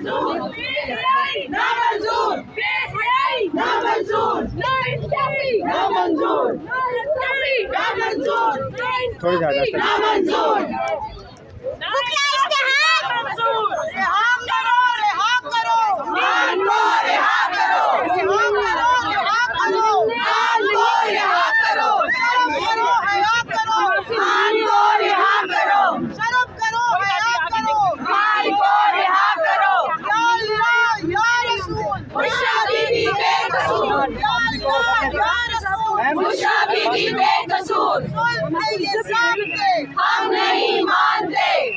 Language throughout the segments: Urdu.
تھوڑی زیادہ ہم نہیں مانتے،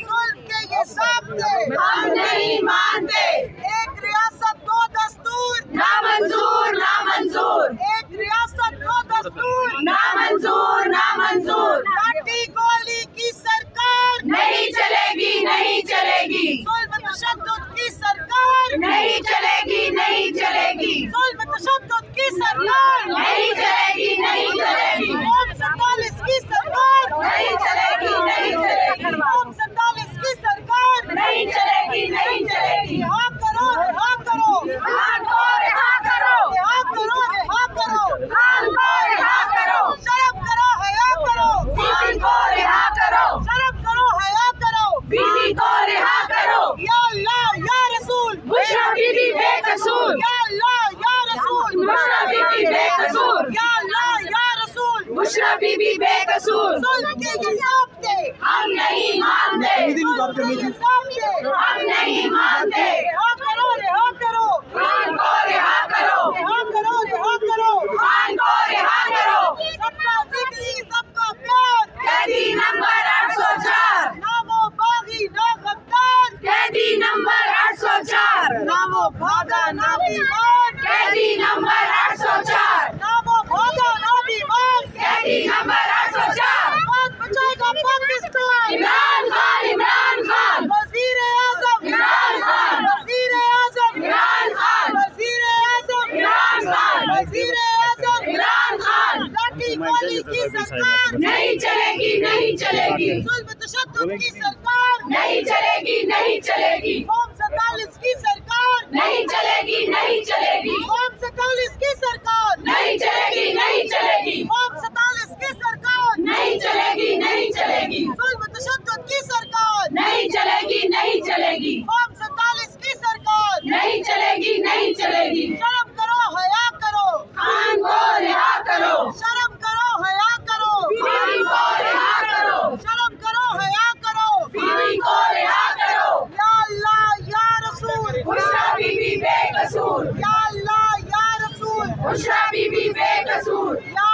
ہم نہیں مانتے۔ ایک ریاست دو دستور، نامنظور نامنظور۔ ایک ریاست دو دستور، نامنظور نامنظور۔ لاٹھی گولی کی سرکار نہیں چلے گی، نہیں چلے گی۔ ظلم تشدد کی سرکار نہیں چلے گی، نہیں چلے گی۔ ظلم تشدد کی سرکار نہیں چلے گی، نہیں چلے گی۔ قوم 47 کی سرکار نہیں چلے گی، نہیں چلے گی۔ قوم 47 کی سرکار نہیں چلے گی، نہیں چلے گی۔ رہا کرو، رہا کرو، خان کو رہا کرو، رہا کرو، رہا کرو، خان کو رہا کرو۔ شرم کرو، حیا کرو، خان کو رہا کرو۔ شرم کرو، حیا کرو، بیوی کو رہا کرو۔ یا اللہ یا رسول، بشرا بی بی بے قصور۔ یا اللہ یا رسول، بشرا بی بی بے قصور۔ یا اللہ یا رسول، بشرا بی بی بے قصور۔ ظلم کے یہ ضابطے ہم نہیں مانتے، ظلم کے یہ ضابطے ہم نہیں مانتے۔ رہا کرو، رہا کرو، خان کو رہا کرو، رہا کرو، رہا کرو، خان کو رہا کرو۔ سب کا ذکری، سب کا پیار، قیدی نمبر 804۔ نہ وہ باغی نہ غدار، قیدی نمبر 804۔ نہ وہ بھاگا نہ بیمار، قیدی نمبر 804۔ نہ وہ بھاگا نہ بیمار، قیدی نمبر 804۔ بات بچائے گا پاکستان، عمران خان، عمران خان۔ وزیر اعظم عمران خان، وزیر اعظم عمران خان، وزیر اعظم عمران خان، وزیر اعظم عمران خان۔ لاٹھی گولی کی سرکار نہیں چلے گی، نہیں چلے گی۔ ظلم تشدد کی سرکار نہیں چلے گی، نہیں چلے گی۔ قوم 47 کی سرکار نہیں چلے گی، نہیں چلے گی۔ قوم 47 کی سرکار نہیں چلے گی، نہیں چلے گی۔ قوم 47 کی سرکار نہیں چلے گی، نہیں چلے گی۔ ظلم تشدد کی سرکار نہیں چلے گی، نہیں چلے گی۔ قوم 47 کی سرکار نہیں چلے گی، نہیں چلے گی۔ شرم کرو، حیا کرو، خان کو رہا کرو۔ شرم کرو، حیا کرو، بیوی کو رہا کرو۔ شرم کرو، حیا کرو، بیوی کو رہا کرو۔ یا اللہ یا رسول، بشرا بی بی بے قصور۔ یا اللہ یا رسول، بشرا بی بی بے قصور۔ یا